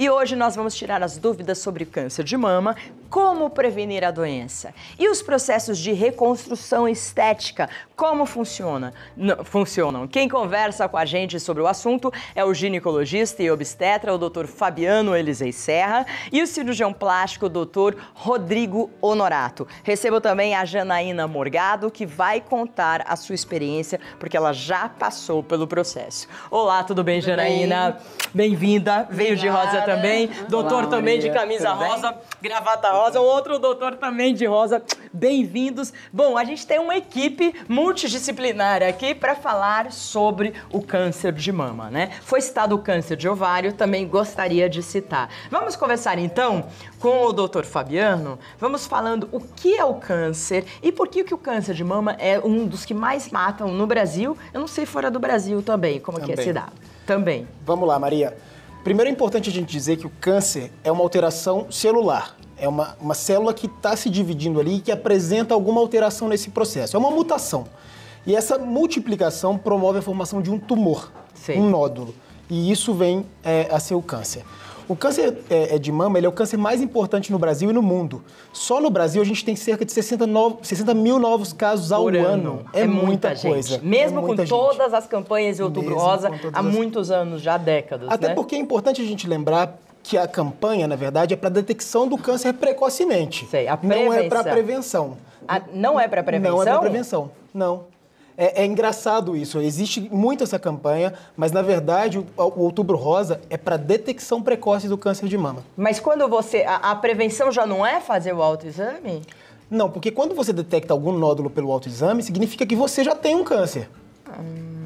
E hoje nós vamos tirar as dúvidas sobre câncer de mama, como prevenir a doença e os processos de reconstrução estética, como funcionam. Quem conversa com a gente sobre o assunto é o ginecologista e obstetra, o Dr. Fabiano Elisei Serra, e o cirurgião plástico, o Dr. Rodrigo Honorato. Recebo também a Janaína Morgado, que vai contar a sua experiência, porque ela já passou pelo processo. Olá, tudo bem, Janaína? Bem-vinda. Veio de rosa também. Doutor também de camisa rosa, gravata rosa. O outro doutor também de rosa. Bem-vindos. Bom, a gente tem uma equipe multidisciplinar aqui para falar sobre o câncer de mama, né? Foi citado o câncer de ovário, também gostaria de citar. Vamos conversar então com o doutor Fabiano. Vamos falando o que é o câncer e por que o câncer de mama é um dos que mais matam no Brasil. Eu não sei fora do Brasil também, como que é esse dado. Também. Vamos lá, Maria. Primeiro é importante a gente dizer que o câncer é uma alteração celular. É uma célula que está se dividindo ali e que apresenta alguma alteração nesse processo. É uma mutação. E essa multiplicação promove a formação de um tumor, um nódulo. E isso vem a ser o câncer. O câncer de mama ele é o câncer mais importante no Brasil e no mundo. Só no Brasil a gente tem cerca de 60 mil novos casos ao ano. É muita coisa. Gente. Mesmo com todas as campanhas de Outubro Rosa, há muitos anos, já há décadas. Até porque é importante a gente lembrar que a campanha, na verdade, é para detecção do câncer precocemente. Não é para prevenção. Não é para prevenção? Não é para prevenção, não. É engraçado isso, existe muito essa campanha, mas na verdade o Outubro Rosa é para detecção precoce do câncer de mama. Mas quando você... A prevenção já não é fazer o autoexame? Não, porque quando você detecta algum nódulo pelo autoexame, significa que você já tem um câncer.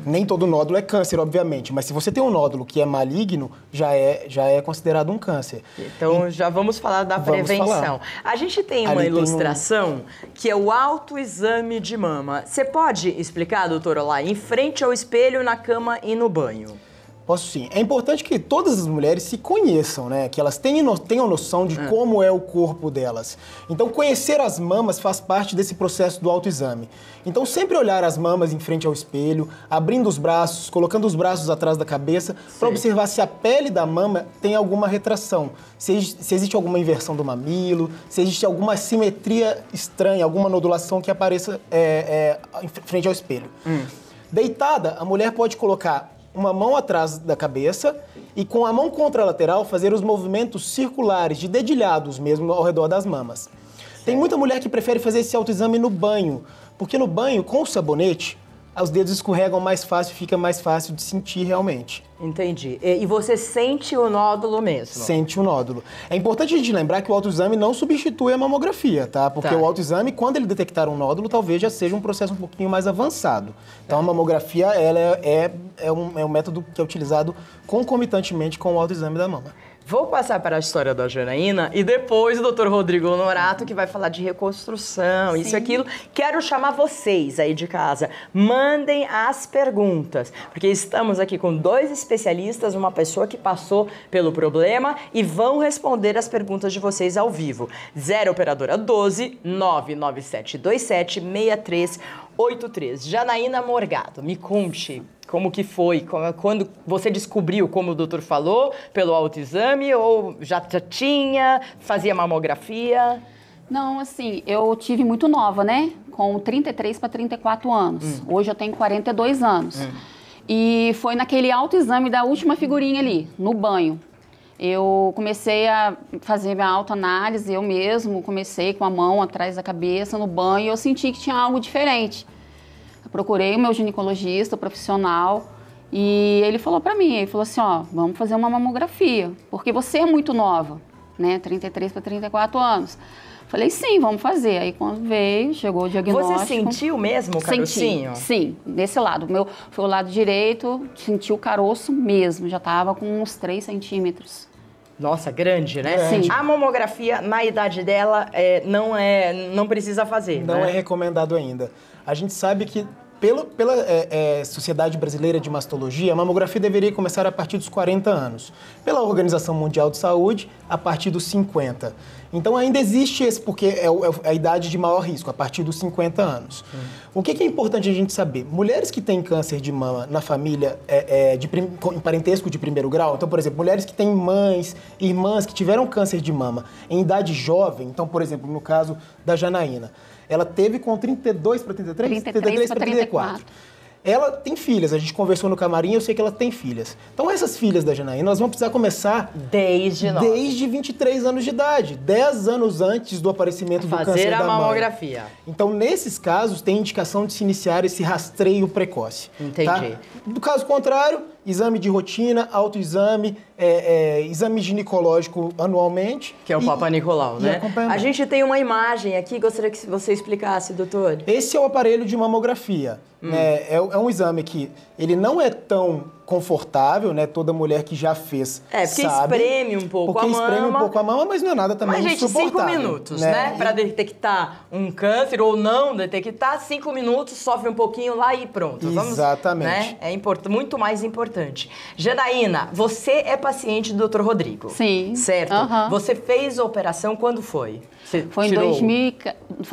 Nem todo nódulo é câncer, obviamente, mas se você tem um nódulo que é maligno, já é considerado um câncer. Então, já vamos falar da prevenção. A gente tem uma ilustração que é o autoexame de mama. Você pode explicar, doutora, lá, em frente ao espelho, na cama e no banho? Posso sim. É importante que todas as mulheres se conheçam, né? Que elas tenham noção de como é o corpo delas. Então, conhecer as mamas faz parte desse processo do autoexame. Então, sempre olhar as mamas em frente ao espelho, abrindo os braços, colocando os braços atrás da cabeça, para observar se a pele da mama tem alguma retração, se existe alguma inversão do mamilo, se existe alguma assimetria estranha, alguma nodulação que apareça em frente ao espelho. Deitada, a mulher pode colocar uma mão atrás da cabeça e com a mão contralateral fazer os movimentos circulares, de dedilhados mesmo, ao redor das mamas. Tem muita mulher que prefere fazer esse autoexame no banho, porque no banho, com o sabonete, os dedos escorregam mais fácil, fica mais fácil de sentir realmente. Entendi. E você sente o nódulo mesmo? Sente o nódulo. É importante a gente lembrar que o autoexame não substitui a mamografia, tá? Porque o autoexame, quando ele detectar um nódulo, talvez já seja um processo um pouquinho mais avançado. Então, a mamografia, ela é um método que é utilizado concomitantemente com o autoexame da mama. Vou passar para a história da Janaína e depois o Dr. Rodrigo Honorato, que vai falar de reconstrução, isso e aquilo. Quero chamar vocês aí de casa. Mandem as perguntas, porque estamos aqui com dois especialistas, uma pessoa que passou pelo problema e vão responder as perguntas de vocês ao vivo. 0 operadora 12 99727 6383. Janaína Morgado, me conte. Como que foi? Quando você descobriu, como o doutor falou, pelo autoexame ou já tinha, fazia mamografia? Não, assim, eu tive muito nova, né? Com 33 para 34 anos. Hoje eu tenho 42 anos. E foi naquele autoexame da última figurinha ali, no banho. Eu comecei a fazer minha autoanálise, eu mesmo comecei com a mão atrás da cabeça no banho e eu senti que tinha algo diferente. Procurei o meu ginecologista, o profissional, e ele falou pra mim, ele falou assim, ó, vamos fazer uma mamografia, porque você é muito nova, né, 33 para 34 anos. Falei, sim, vamos fazer. Aí quando veio, chegou o diagnóstico. Você sentiu mesmo o carocinho? Sim, desse lado. O meu foi o lado direito, senti o caroço mesmo, já tava com uns 3 centímetros. Nossa, grande, né? Sim. A mamografia, na idade dela, não precisa fazer, Não né? é recomendado ainda. A gente sabe que Pela Sociedade Brasileira de Mastologia, a mamografia deveria começar a partir dos 40 anos. Pela Organização Mundial de Saúde, a partir dos 50. Então ainda existe esse, porque é a idade de maior risco, a partir dos 50 anos. O que é importante a gente saber? Mulheres que têm câncer de mama na família em parentesco de primeiro grau, então, por exemplo, mulheres que têm mães, irmãs que tiveram câncer de mama em idade jovem, então, por exemplo, no caso da Janaína, ela teve com 32 para 33? 33 para 34. Ela tem filhas, a gente conversou no camarim, eu sei que ela tem filhas. Então essas filhas da Janaína, elas vão precisar começar desde 23 anos de idade, 10 anos antes do aparecimento do câncer da mama. Fazer a mamografia. Então nesses casos tem indicação de se iniciar esse rastreio precoce. Entendi. Tá? Do caso contrário, exame de rotina, autoexame, exame ginecológico anualmente. Que é o Papa Nicolau, né? A gente tem uma imagem aqui, gostaria que você explicasse, doutor. Esse é o aparelho de mamografia. Né? É um exame que ele não é tão confortável, né? Toda mulher que já fez porque sabe. Espreme um pouco a mama. Porque espreme um pouco a mama, mas não é nada também insuportável. Mas, gente, 5 minutos, né? Para detectar um câncer ou não detectar, 5 minutos, sofre um pouquinho lá e pronto. Exatamente. Né? É muito mais importante. Janaína, você é paciente do Dr. Rodrigo. Sim. Certo? Você fez a operação quando foi? Foi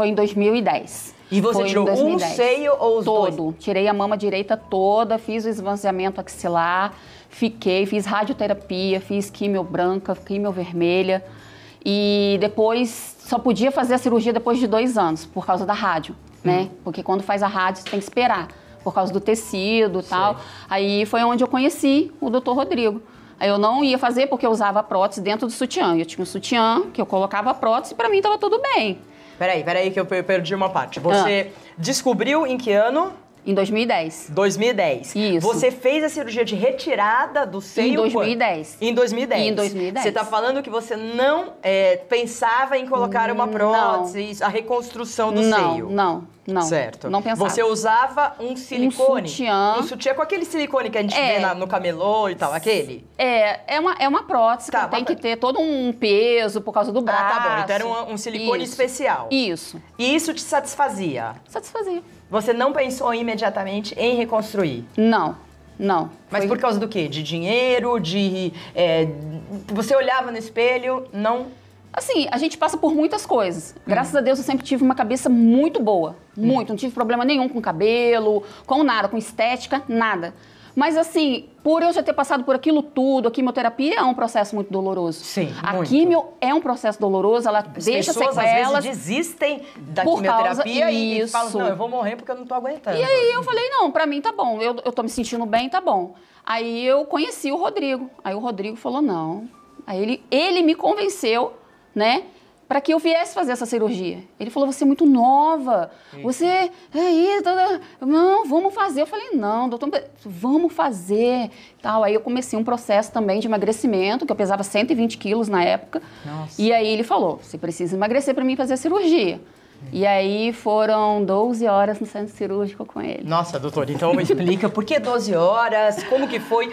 em 2010. E você tirou um seio ou os dois? Todo. Tirei a mama direita toda, fiz o esvaziamento axilar, fiz radioterapia, fiz quimio branca, quimio vermelha. E depois, só podia fazer a cirurgia depois de 2 anos, por causa da rádio, né? Porque quando faz a rádio, você tem que esperar, por causa do tecido e tal. Aí foi onde eu conheci o Dr. Rodrigo. Aí eu não ia fazer porque eu usava a prótese dentro do sutiã. Eu tinha um sutiã que eu colocava a prótese e pra mim tava tudo bem. Peraí que eu perdi uma parte. Você descobriu em que ano? Em 2010. 2010. Isso. Você fez a cirurgia de retirada do seio? Em 2010. Em 2010. Em 2010. Você está falando que você não pensava em colocar uma prótese, a reconstrução do seio? Não. Certo. Não pensava. Você usava um silicone? Um sutiã com aquele silicone que a gente vê no camelô e tal, aquele? É uma prótese que tem que ter todo um peso por causa do braço. Ah, tá bom. Então era um silicone especial. Isso. E isso te satisfazia? Satisfazia. Você não pensou imediatamente em reconstruir? Não. Mas por causa do quê? De dinheiro? Você olhava no espelho, não... Assim, a gente passa por muitas coisas. Graças a Deus eu sempre tive uma cabeça muito boa. Muito. Não tive problema nenhum com cabelo, com nada, com estética, nada. Mas assim, por eu já ter passado por aquilo tudo, a quimioterapia é um processo muito doloroso. Sim, a quimio é um processo doloroso, ela deixa sequelas. As pessoas às vezes desistem da quimioterapia e falam, não, eu vou morrer porque eu não tô aguentando. E aí eu falei, não, pra mim tá bom, eu tô me sentindo bem, tá bom. Aí eu conheci o Rodrigo. Aí o Rodrigo falou, não. Aí ele me convenceu, né? Para que eu viesse fazer essa cirurgia. Ele falou, você é muito nova, você... Não, vamos fazer. Eu falei, não, doutor, vamos fazer. Tal. Aí eu comecei um processo também de emagrecimento, que eu pesava 120 quilos na época. Nossa. E aí ele falou, você precisa emagrecer para mim fazer a cirurgia. E aí foram 12 horas no centro cirúrgico com ele. Nossa, doutor, então me explica por que 12 horas, como que foi?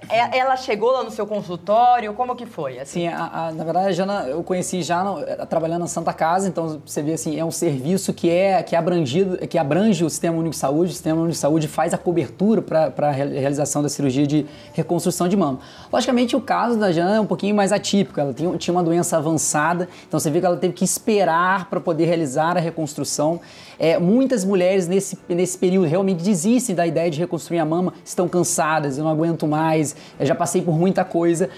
Ela chegou lá no seu consultório, como que foi? Assim? Sim, na verdade a Jana eu conheci já trabalhando na Santa Casa, então você vê assim, é um serviço que abrange o Sistema Único de Saúde. O Sistema Único de Saúde faz a cobertura para a realização da cirurgia de reconstrução de mama. Logicamente o caso da Jana é um pouquinho mais atípico, ela tinha uma doença avançada, então você vê que ela teve que esperar para poder realizar a reconstrução. Muitas mulheres nesse período realmente desistem da ideia de reconstruir a mama, estão cansadas, eu não aguento mais, eu já passei por muita coisa.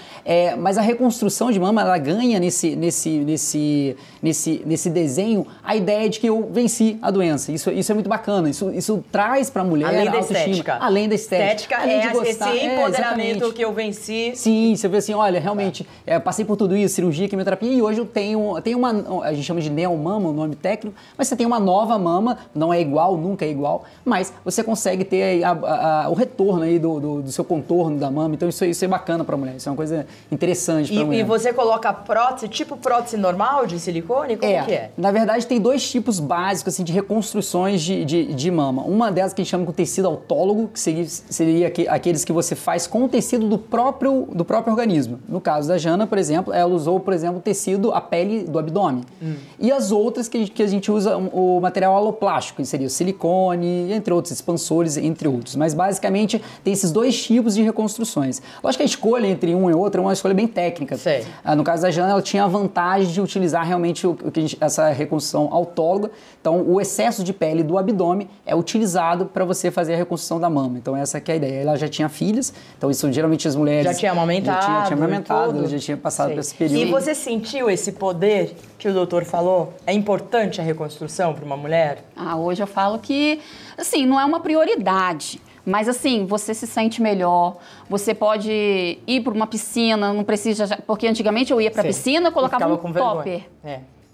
Mas a reconstrução de mama, ela ganha nesse desenho a ideia de que eu venci a doença. Isso é muito bacana, isso traz para a mulher além da autoestima. Estética. Além da estética. Além de gostar. Esse empoderamento que eu venci. Sim, você vê assim, olha, realmente, passei por tudo isso, cirurgia, quimioterapia, e hoje eu tenho uma, a gente chama de neomama, o nome técnico, mas você tem uma nova mama, não é igual, nunca é igual, mas você consegue ter aí o retorno aí do seu contorno da mama, então isso é bacana pra mulher, isso é uma coisa interessante pra mulher. E você coloca prótese, tipo prótese normal de silicone? Como que é? Na verdade tem 2 tipos básicos assim, de reconstruções de mama. Uma delas que a gente chama de tecido autólogo, que seria aqueles que você faz com o tecido do próprio organismo. No caso da Jana, por exemplo, ela usou, por exemplo, o tecido, a pele do abdômen. E as outras que a gente que a gente usa o material aloplástico, que seria o silicone, entre outros, expansores, entre outros. Mas basicamente tem esses dois tipos de reconstruções. Lógico que a escolha entre um e outro é uma escolha bem técnica. Sei. No caso da Jana, ela tinha a vantagem de utilizar realmente essa reconstrução autóloga. Então, o excesso de pele do abdômen é utilizado para você fazer a reconstrução da mama. Então, essa que é a ideia. Ela já tinha filhas, então isso geralmente as mulheres... Já tinha amamentado. Já tinha amamentado, já tinha passado por esse período. E você sentiu esse poder que o doutor falou? É importante a reconstrução para uma mulher? Hoje eu falo que, assim, não é uma prioridade. Mas assim, você se sente melhor, você pode ir para uma piscina, não precisa... Porque antigamente eu ia para a piscina, colocava um topper,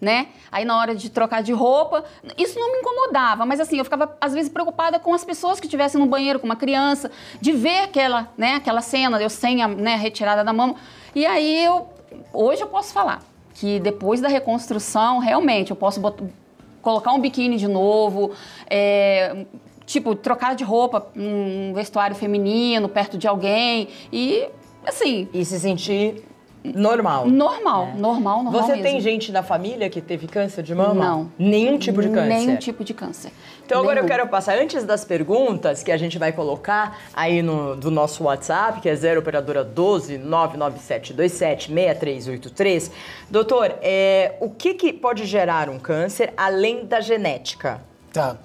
né? Aí na hora de trocar de roupa, isso não me incomodava, mas assim, eu ficava às vezes preocupada com as pessoas que estivessem no banheiro com uma criança, de ver aquela cena, eu sem a retirada da mama. E aí hoje eu posso falar que depois da reconstrução, realmente, eu posso colocar um biquíni de novo, tipo, trocar de roupa num vestuário feminino, perto de alguém e, assim... E se sentir normal. Normal Você mesmo. tem gente na família que teve câncer de mama? Não. Nenhum tipo de câncer? Nenhum tipo de câncer. Então agora eu quero passar, antes das perguntas que a gente vai colocar aí do nosso WhatsApp, que é 0 operadora 12 99727 6383. Doutor, o que pode gerar um câncer além da genética? Tá.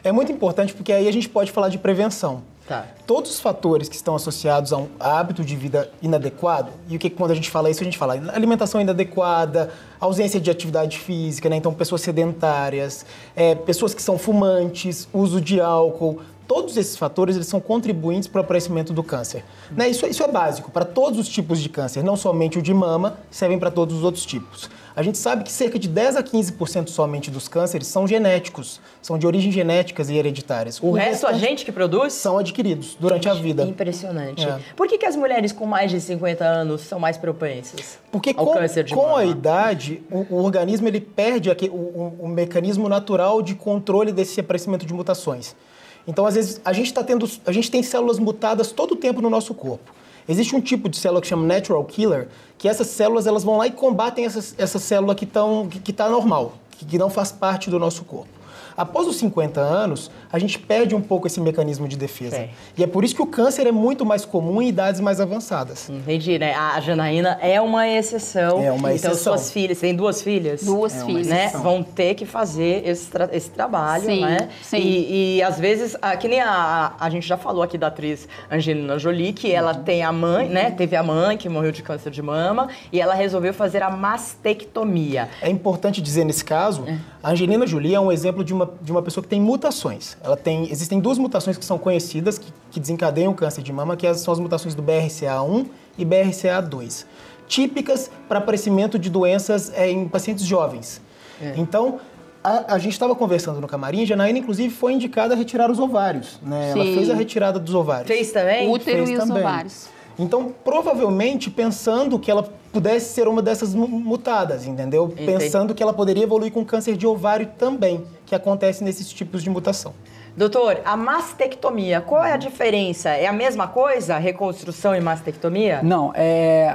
É muito importante porque aí a gente pode falar de prevenção. Tá. Todos os fatores que estão associados a um hábito de vida inadequado, e quando a gente fala isso, a gente fala alimentação inadequada, ausência de atividade física, né? Então pessoas sedentárias, pessoas que são fumantes, uso de álcool, todos esses fatores eles são contribuintes para o aparecimento do câncer. Né? Isso é básico para todos os tipos de câncer, não somente o de mama, servem para todos os outros tipos. A gente sabe que cerca de 10 a 15% somente dos cânceres são genéticos, são de origem genéticas e hereditárias. O resto a gente que produz? São adquiridos durante a vida. Impressionante. Por que as mulheres com mais de 50 anos são mais propensas ao câncer de mama? Com a idade, o organismo ele perde o mecanismo natural de controle desse aparecimento de mutações. Então, às vezes, a gente tem células mutadas todo o tempo no nosso corpo. Existe um tipo de célula que chama natural killer, que essas células elas vão lá e combatem essa célula que está normal, que não faz parte do nosso corpo. Após os 50 anos, a gente perde um pouco esse mecanismo de defesa. Sim. E é por isso que o câncer é muito mais comum em idades mais avançadas. Entendi, né? A Janaína é uma exceção. É uma exceção. Então, suas filhas, tem duas filhas? Duas filhas. Né? Vão ter que fazer esse trabalho, sim, né? Sim. E às vezes, que nem a gente já falou aqui da atriz Angelina Jolie, que ela tem a mãe, né? Teve a mãe que morreu de câncer de mama e ela resolveu fazer a mastectomia. É importante dizer nesse caso, a Angelina Jolie é um exemplo de uma pessoa que tem mutações. Existem duas mutações que são conhecidas que desencadeiam o câncer de mama, que são as mutações do BRCA1 e BRCA2, típicas para aparecimento de doenças em pacientes jovens. Então, a gente estava conversando no camarim, a Janaína, inclusive, foi indicada a retirar os ovários. Né? Ela fez a retirada dos ovários. Fez também? Útero Fez e os também. ovários. Então, provavelmente, pensando que ela pudesse ser uma dessas mutadas, entendeu? Entendi. Pensando que ela poderia evoluir com câncer de ovário também, que acontece nesses tipos de mutação. Doutor, a mastectomia, qual é a diferença? É a mesma coisa, reconstrução e mastectomia? Não,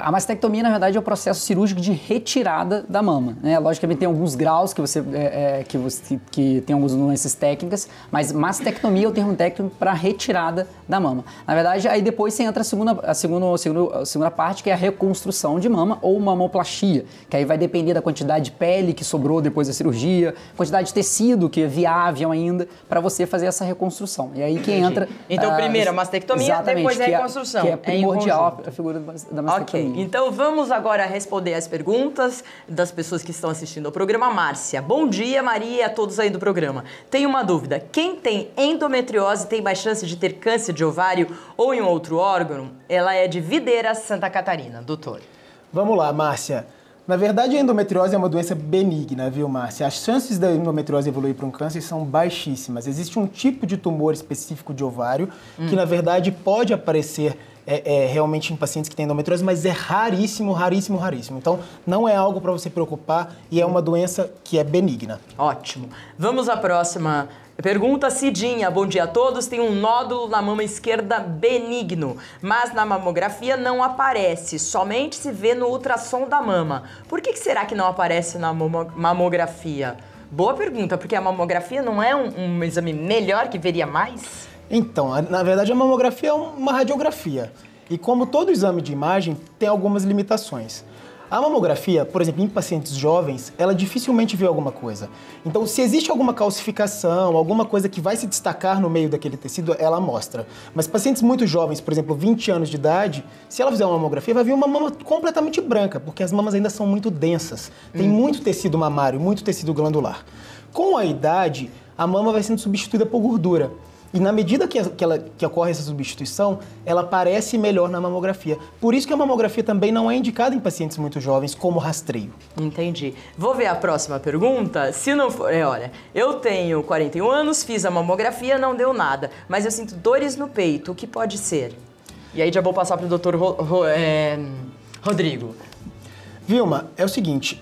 a mastectomia, na verdade, é o processo cirúrgico de retirada da mama. Né? Logicamente, tem alguns graus que tem algumas nuances técnicas, mas mastectomia é o termo técnico para retirada da mama. Na verdade, aí depois você entra a segunda parte, que é a reconstrução de mama ou mamoplastia, que aí vai depender da quantidade de pele que sobrou depois da cirurgia, quantidade de tecido que é viável ainda, para você fazer essa reconstrução. E aí que entra... Então, primeiro a mastectomia, depois a reconstrução. Que é primordial a figura da mastectomia. Ok, então vamos agora responder as perguntas das pessoas que estão assistindo ao programa. Márcia, bom dia, Maria e a todos aí do programa. Tenho uma dúvida, quem tem endometriose tem mais chance de ter câncer de ovário ou em outro órgão? Ela é de Videira, Santa Catarina, doutor. Vamos lá, Márcia. Na verdade, a endometriose é uma doença benigna, viu, Márcia? As chances da endometriose evoluir para um câncer são baixíssimas. Existe um tipo de tumor específico de ovário que, na verdade, pode aparecer realmente em pacientes que têm endometriose, mas é raríssimo, raríssimo, raríssimo. Então, não é algo para você preocupar e é uma doença que é benigna. Ótimo. Vamos à próxima pergunta. Cidinha, bom dia a todos. Tem um nódulo na mama esquerda benigno, mas na mamografia não aparece, somente se vê no ultrassom da mama. Por que será que não aparece na mamografia? Boa pergunta, porque a mamografia não é um exame melhor que veria mais? Então, na verdade, a mamografia é uma radiografia. E como todo exame de imagem, tem algumas limitações. A mamografia, por exemplo, em pacientes jovens, ela dificilmente vê alguma coisa. Então, se existe alguma calcificação, alguma coisa que vai se destacar no meio daquele tecido, ela mostra. Mas pacientes muito jovens, por exemplo, 20 anos de idade, se ela fizer uma mamografia, vai ver uma mama completamente branca, porque as mamas ainda são muito densas. Tem muito tecido mamário, muito tecido glandular. Com a idade, a mama vai sendo substituída por gordura. E na medida que ocorre essa substituição, ela aparece melhor na mamografia. Por isso que a mamografia também não é indicada em pacientes muito jovens como rastreio. Entendi. Vou ver a próxima pergunta. Se não for... olha, eu tenho 41 anos, fiz a mamografia, não deu nada. Mas eu sinto dores no peito. O que pode ser? E aí já vou passar para o doutor Rodrigo. Vilma, é o seguinte,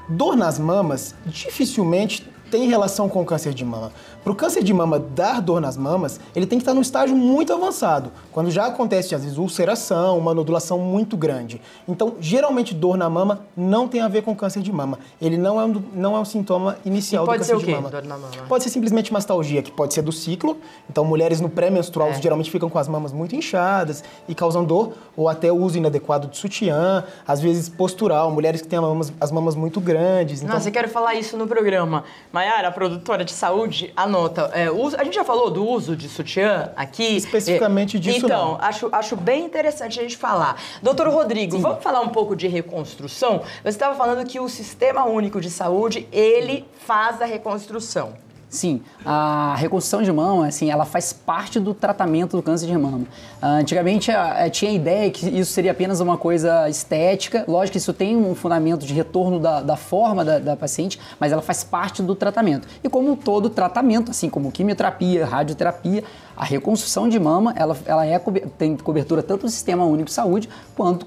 dor nas mamas dificilmente tem relação com o câncer de mama. Para o câncer de mama dar dor nas mamas, ele tem que estar num estágio muito avançado, quando já acontece, às vezes, ulceração, uma nodulação muito grande. Então, geralmente, dor na mama não tem a ver com câncer de mama. Ele não é um sintoma inicial do câncer de mama. Pode ser o quê, dor na mama? Pode ser simplesmente mastalgia, que pode ser do ciclo. Então, mulheres no pré-menstrual geralmente ficam com as mamas muito inchadas e causam dor, ou até o uso inadequado de sutiã, às vezes postural, mulheres que têm as mamas muito grandes. Então... Nossa, eu quero falar isso no programa. Maiara, a produtora de saúde, anota. A gente já falou do uso de sutiã aqui? Especificamente disso, então, acho bem interessante a gente falar. Doutor Rodrigo, vamos falar um pouco de reconstrução? Você estava falando que o Sistema Único de Saúde, ele faz a reconstrução. Sim, a reconstrução de mama, assim, ela faz parte do tratamento do câncer de mama. Antigamente tinha a ideia que isso seria apenas uma coisa estética. Lógico que isso tem um fundamento de retorno da forma da paciente, mas ela faz parte do tratamento. E como todo tratamento, assim como quimioterapia, radioterapia, a reconstrução de mama, ela tem cobertura tanto do Sistema Único de Saúde quanto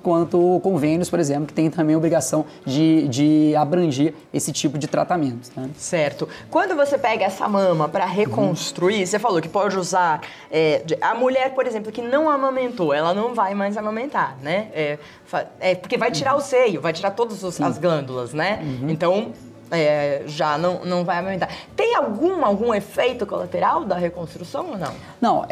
convênios, por exemplo, que tem também a obrigação de abranger esse tipo de tratamento. Né? Certo. Quando você pega essa mama para reconstruir, você falou que pode usar... a mulher, por exemplo, que não amamentou, ela não vai mais amamentar, né? Porque vai tirar o seio, vai tirar todas as glândulas, né? Então... já não vai amamentar. Tem algum efeito colateral da reconstrução ou não? Não,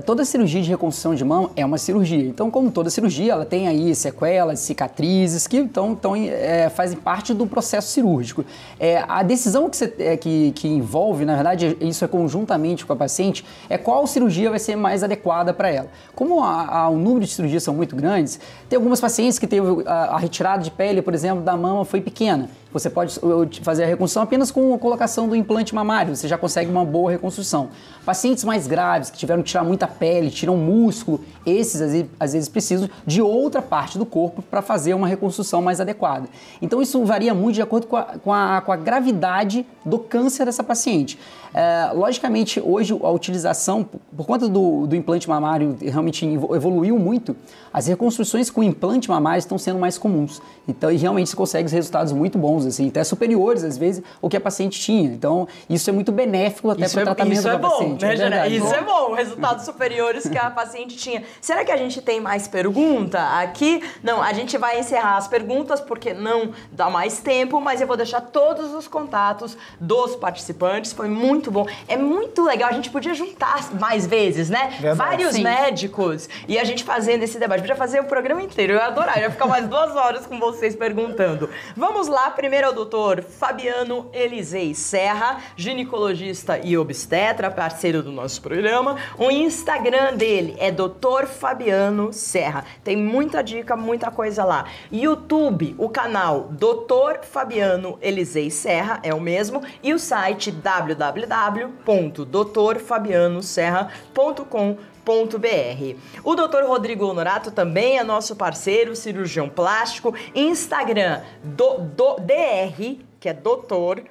toda cirurgia de reconstrução de mama é uma cirurgia. Então, como toda cirurgia, ela tem aí sequelas, cicatrizes, que fazem parte do processo cirúrgico. A decisão que envolve, na verdade, isso é conjuntamente com a paciente, é qual cirurgia vai ser mais adequada para ela. Como o número de cirurgias são muito grandes, tem algumas pacientes que teve a retirada de pele, por exemplo, da mama foi pequena. Você pode fazer a reconstrução apenas com a colocação do implante mamário, você já consegue uma boa reconstrução. Pacientes mais graves, que tiveram que tirar muita pele, tiram músculo, esses às vezes precisam de outra parte do corpo para fazer uma reconstrução mais adequada. Então isso varia muito de acordo com a gravidade do câncer dessa paciente. Logicamente, hoje a utilização, por conta do implante mamário realmente evoluiu muito, as reconstruções com implante mamário estão sendo mais comuns. Então, e realmente se consegue resultados muito bons, assim, até superiores, às vezes, ao que a paciente tinha. Então, isso é muito benéfico até para o tratamento da paciente. Né, verdade. Isso é bom, resultados superiores que a paciente tinha. Será que a gente tem mais pergunta aqui? Não, a gente vai encerrar as perguntas porque não dá mais tempo, mas eu vou deixar todos os contatos dos participantes. Foi muito bom. É muito legal. A gente podia juntar mais vezes, né? Verdade. Vários médicos e a gente fazendo esse debate. Podia fazer o programa inteiro. Eu ia adorar. Eu ia ficar mais 2 horas com vocês perguntando. Vamos lá. Primeiro é o doutor Fabiano Elisei Serra, ginecologista e obstetra, parceiro do nosso programa. O Instagram dele é Dr. Fabiano Serra. Tem muita dica, muita coisa lá. YouTube, o canal Dr. Fabiano Elisei Serra é o mesmo. E o site www.drfabianoserra.com.br. O Dr. Rodrigo Honorato também é nosso parceiro, cirurgião plástico. Instagram, DR, que é doutor,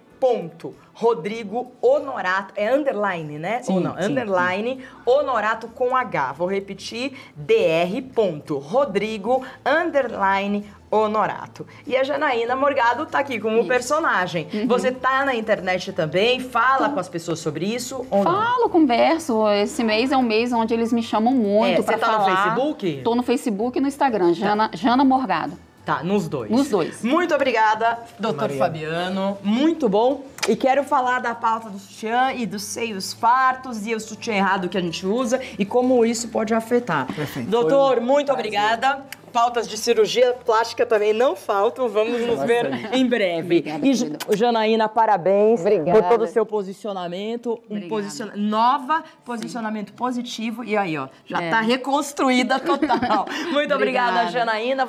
Rodrigo Honorato, é underline, né? Sim, ou não? sim, Underline, sim. Honorato com H. Vou repetir, dr.rodrigo, underline, Honorato. E a Janaína Morgado tá aqui como personagem. Você tá na internet também? Fala com as pessoas sobre isso ou não? Falo, converso. Esse mês é um mês onde eles me chamam muito pra falar. Você tá no Facebook? Tô no Facebook e no Instagram, Jana Morgado. Tá, nos dois. Nos dois. Muito obrigada, doutor Maria. Fabiano. Muito bom. E quero falar da pauta do sutiã e dos seios fartos e o sutiã errado que a gente usa e como isso pode afetar. Perfeito. Doutor, muito obrigada. Pautas de cirurgia plástica também não faltam. Vamos nos ver em breve. Obrigada, E querida. Janaína, parabéns Obrigada. por todo o seu posicionamento. Obrigada. Posicionamento positivo. E aí, ó, já tá reconstruída total. Muito obrigada, Obrigada. Janaína.